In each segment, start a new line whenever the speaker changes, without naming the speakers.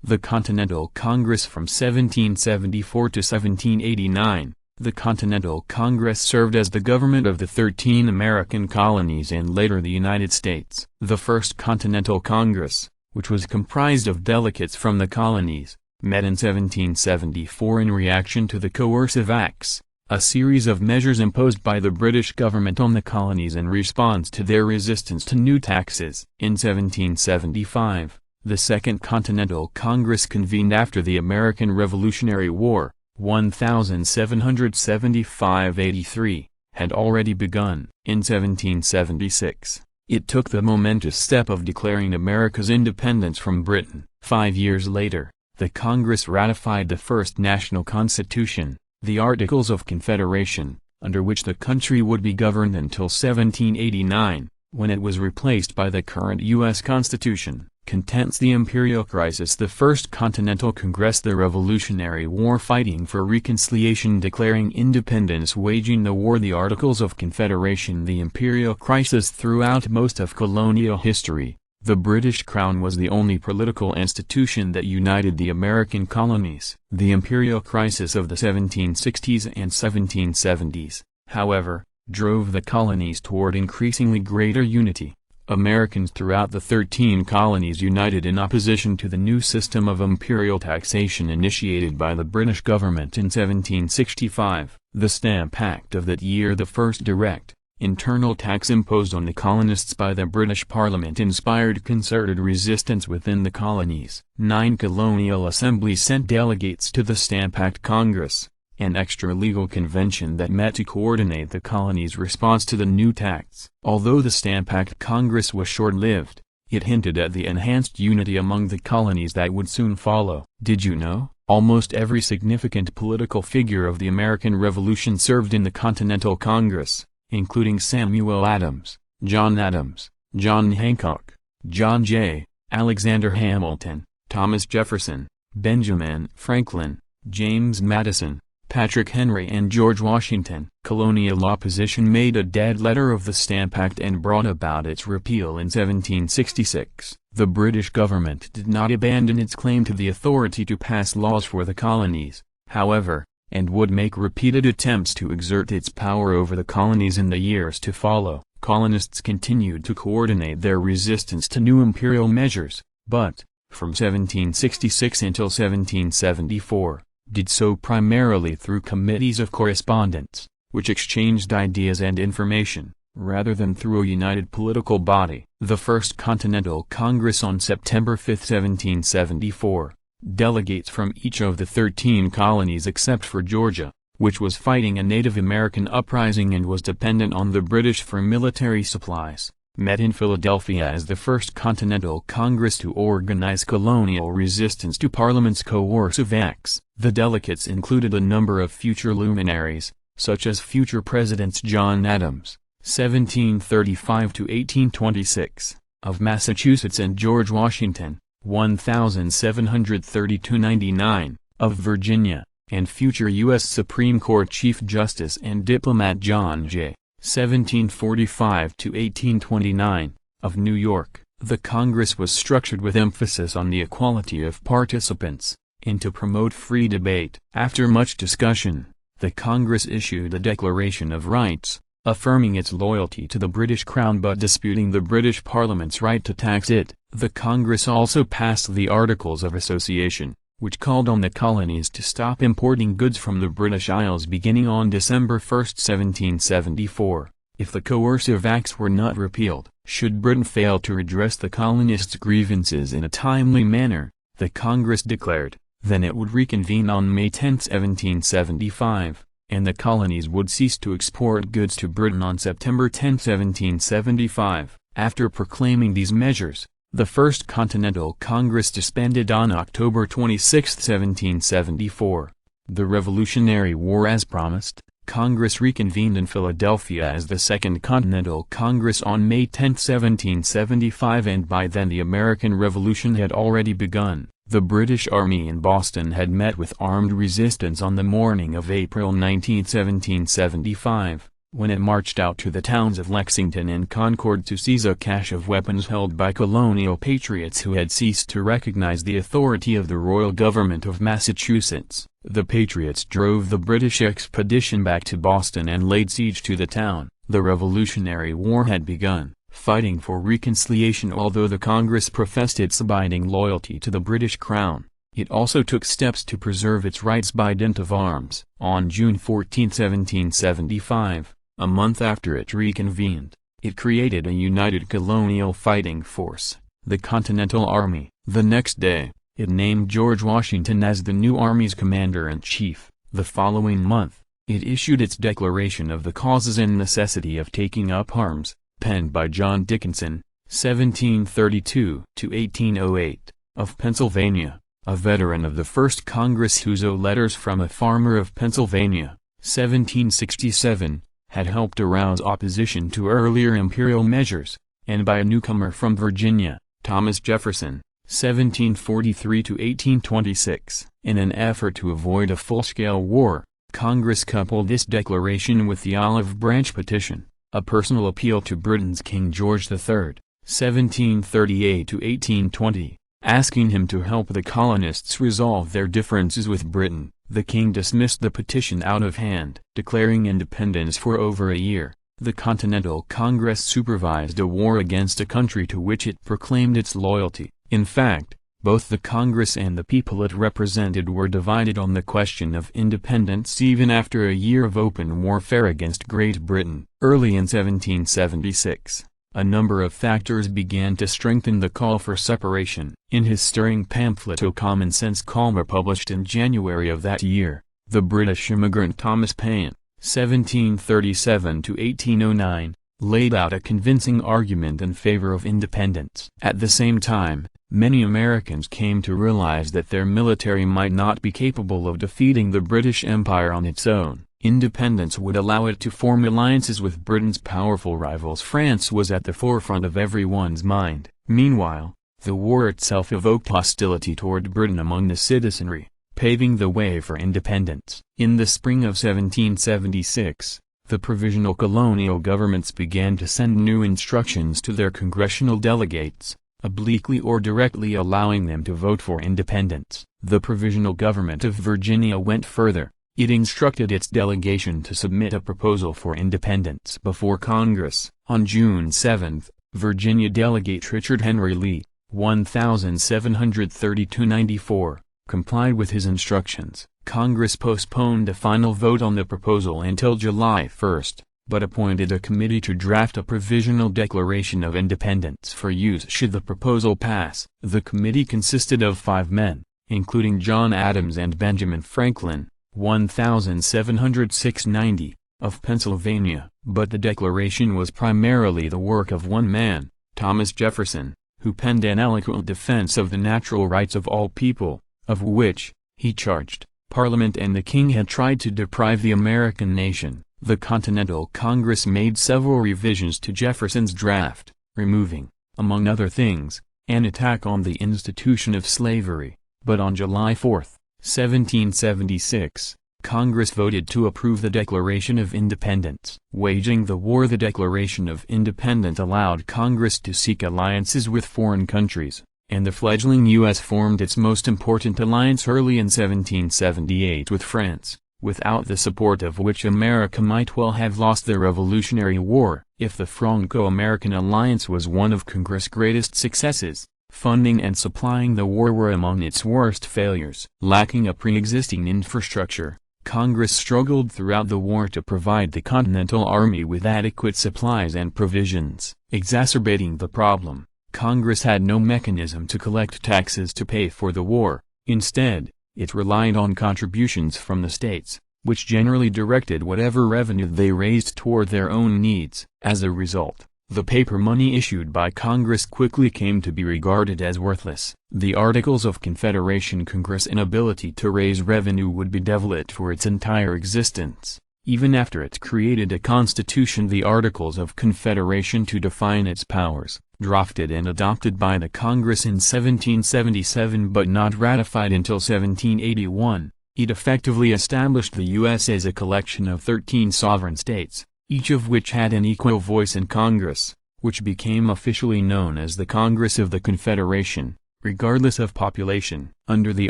The Continental Congress from 1774 to 1789. The Continental Congress served as the government of the 13 American colonies and later the United States. The First Continental Congress, which was comprised of delegates from the colonies, met in 1774 in reaction to the Coercive Acts, a series of measures imposed by the British government on the colonies in response to their resistance to new taxes. In 1775, the Second Continental Congress convened after the American Revolutionary War, 1775–83, had already begun. In 1776, it took the momentous step of declaring America's independence from Britain. 5 years later, the Congress ratified the first national constitution, the Articles of Confederation, under which the country would be governed until 1789, when it was replaced by the current U.S. Constitution. Contents the imperial crisis. The First Continental Congress. The Revolutionary War. Fighting for reconciliation. Declaring independence. Waging the war. The Articles of Confederation. The imperial crisis. Throughout most of colonial history, the British Crown was the only political institution that united the American colonies. The imperial crisis of the 1760s and 1770s, however, drove the colonies toward increasingly greater unity. Americans throughout the 13 colonies united in opposition to the new system of imperial taxation initiated by the British government in 1765. The Stamp Act of that year, the first direct, internal tax imposed on the colonists by the British Parliament, inspired concerted resistance within the colonies. 9 colonial assemblies sent delegates to the Stamp Act Congress, an extra-legal convention that met to coordinate the colonies' response to the new tax. Although the Stamp Act Congress was short-lived, it hinted at the enhanced unity among the colonies that would soon follow. Did you know? Almost every significant political figure of the American Revolution served in the Continental Congress, including Samuel Adams, John Hancock, John Jay, Alexander Hamilton, Thomas Jefferson, Benjamin Franklin, James Madison, Patrick Henry and George Washington. Colonial opposition made a dead letter of the Stamp Act and brought about its repeal in 1766. The British government did not abandon its claim to the authority to pass laws for the colonies, however, and would make repeated attempts to exert its power over the colonies in the years to follow. Colonists continued to coordinate their resistance to new imperial measures, but, from 1766 until 1774, did so primarily through committees of correspondence, which exchanged ideas and information, rather than through a united political body. The First Continental Congress on September 5, 1774, delegates from each of the 13 colonies except for Georgia, which was fighting a Native American uprising and was dependent on the British for military supplies, met in Philadelphia as the First Continental Congress to organize colonial resistance to Parliament's coercive acts. The delegates included a number of future luminaries, such as future Presidents John Adams, 1735–1826, of Massachusetts, and George Washington, 1732–99, of Virginia, and future U.S. Supreme Court Chief Justice and diplomat John Jay, 1745–1829, of New York. The Congress was structured with emphasis on the equality of participants, and to promote free debate. After much discussion, the Congress issued a Declaration of Rights, affirming its loyalty to the British Crown but disputing the British Parliament's right to tax it. The Congress also passed the Articles of Association, which called on the colonies to stop importing goods from the British Isles beginning on December 1, 1774, if the coercive acts were not repealed. Should Britain fail to redress the colonists' grievances in a timely manner, the Congress declared, then it would reconvene on May 10, 1775, and the colonies would cease to export goods to Britain on September 10, 1775. After proclaiming these measures, the First Continental Congress disbanded on October 26, 1774. The Revolutionary War. As promised, Congress reconvened in Philadelphia as the Second Continental Congress on May 10, 1775, and by then the American Revolution had already begun. The British Army in Boston had met with armed resistance on the morning of April 19, 1775, when it marched out to the towns of Lexington and Concord to seize a cache of weapons held by colonial patriots who had ceased to recognize the authority of the royal government of Massachusetts. The patriots drove the British expedition back to Boston and laid siege to the town. The Revolutionary War had begun, fighting for reconciliation. Although the Congress professed its abiding loyalty to the British Crown, it also took steps to preserve its rights by dint of arms. On June 14, 1775, a month after it reconvened, it created a united colonial fighting force, the Continental Army. The next day, it named George Washington as the new Army's commander-in-chief. The following month, it issued its Declaration of the Causes and Necessity of Taking Up Arms, penned by John Dickinson, 1732–1808, of Pennsylvania, a veteran of the First Congress whose letters from a farmer of Pennsylvania, 1767, had helped arouse opposition to earlier imperial measures, and by a newcomer from Virginia, Thomas Jefferson, 1743–1826. In an effort to avoid a full-scale war, Congress coupled this declaration with the Olive Branch Petition, a personal appeal to Britain's King George III, 1738–1820, asking him to help the colonists resolve their differences with Britain. The king dismissed the petition out of hand. Declaring independence for over a year, the Continental Congress supervised a war against a country to which it proclaimed its loyalty. In fact, both the Congress and the people it represented were divided on the question of independence even after a year of open warfare against Great Britain. Early in 1776, a number of factors began to strengthen the call for separation. In his stirring pamphlet O Common Sense Calmer, published in January of that year, the British immigrant Thomas Paine, 1737–1809, laid out a convincing argument in favor of independence. At the same time, many Americans came to realize that their military might not be capable of defeating the British Empire on its own. Independence would allow it to form alliances with Britain's powerful rivals. France was at the forefront of everyone's mind. Meanwhile, the war itself evoked hostility toward Britain among the citizenry, paving the way for independence. In the spring of 1776, the provisional colonial governments began to send new instructions to their congressional delegates, obliquely or directly allowing them to vote for independence. The provisional government of Virginia went further. It instructed its delegation to submit a proposal for independence before Congress. On June 7, Virginia delegate Richard Henry Lee, 1732–94, complied with his instructions. Congress postponed a final vote on the proposal until July 1, but appointed a committee to draft a provisional declaration of independence for use should the proposal pass. The committee consisted of 5 men, including John Adams and Benjamin Franklin, 1706–90, of Pennsylvania. But the declaration was primarily the work of one man, Thomas Jefferson, who penned an eloquent defense of the natural rights of all people, of which, he charged, Parliament and the King had tried to deprive the American nation. The Continental Congress made several revisions to Jefferson's draft, removing, among other things, an attack on the institution of slavery. But on July 4, 1776, Congress voted to approve the Declaration of Independence. Waging the war, the Declaration of Independence allowed Congress to seek alliances with foreign countries, and the fledgling U.S. formed its most important alliance early in 1778 with France, without the support of which America might well have lost the Revolutionary War. If the Franco-American alliance was one of Congress' greatest successes, funding and supplying the war were among its worst failures. Lacking a pre-existing infrastructure, Congress struggled throughout the war to provide the Continental Army with adequate supplies and provisions. Exacerbating the problem, Congress had no mechanism to collect taxes to pay for the war. Instead, it relied on contributions from the states, which generally directed whatever revenue they raised toward their own needs. As a result, the paper money issued by Congress quickly came to be regarded as worthless. The Articles of Confederation. Congress' inability to raise revenue would be desolate for its entire existence. Even after it created a constitution, the Articles of Confederation to define its powers, drafted and adopted by the Congress in 1777 but not ratified until 1781, it effectively established the U.S. as a collection of 13 sovereign states, each of which had an equal voice in Congress, which became officially known as the Congress of the Confederation, regardless of population. Under the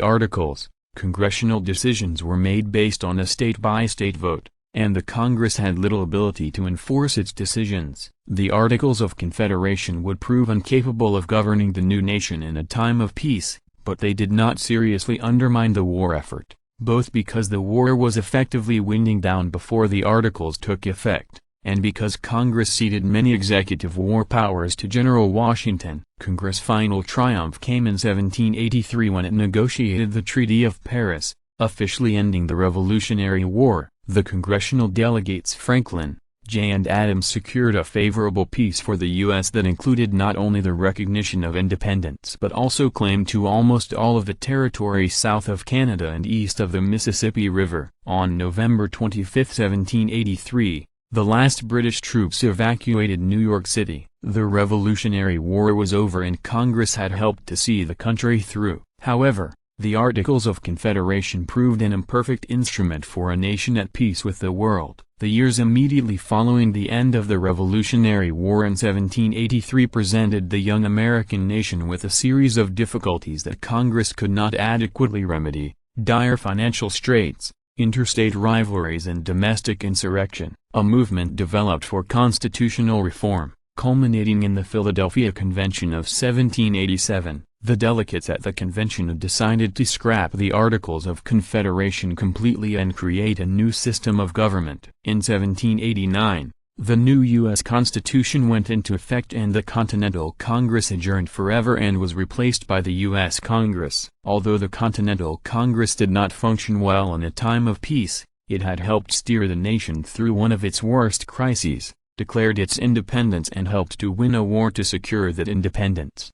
Articles, congressional decisions were made based on a state-by-state vote, and the Congress had little ability to enforce its decisions. The Articles of Confederation would prove incapable of governing the new nation in a time of peace, but they did not seriously undermine the war effort, both because the war was effectively winding down before the Articles took effect, and because Congress ceded many executive war powers to General Washington. Congress' final triumph came in 1783 when it negotiated the Treaty of Paris, officially ending the Revolutionary War. The congressional delegates Franklin, Jay and Adams secured a favorable peace for the U.S. that included not only the recognition of independence but also claim to almost all of the territory south of Canada and east of the Mississippi River. On November 25, 1783, the last British troops evacuated New York City. The Revolutionary War was over and Congress had helped to see the country through. However, the Articles of Confederation proved an imperfect instrument for a nation at peace with the world. The years immediately following the end of the Revolutionary War in 1783 presented the young American nation with a series of difficulties that Congress could not adequately remedy: dire financial straits, interstate rivalries and domestic insurrection. A movement developed for constitutional reform, culminating in the Philadelphia Convention of 1787. The delegates at the convention decided to scrap the Articles of Confederation completely and create a new system of government. In 1789, the new U.S. Constitution went into effect and the Continental Congress adjourned forever and was replaced by the U.S. Congress. Although the Continental Congress did not function well in a time of peace, it had helped steer the nation through one of its worst crises, declared its independence and helped to win a war to secure that independence.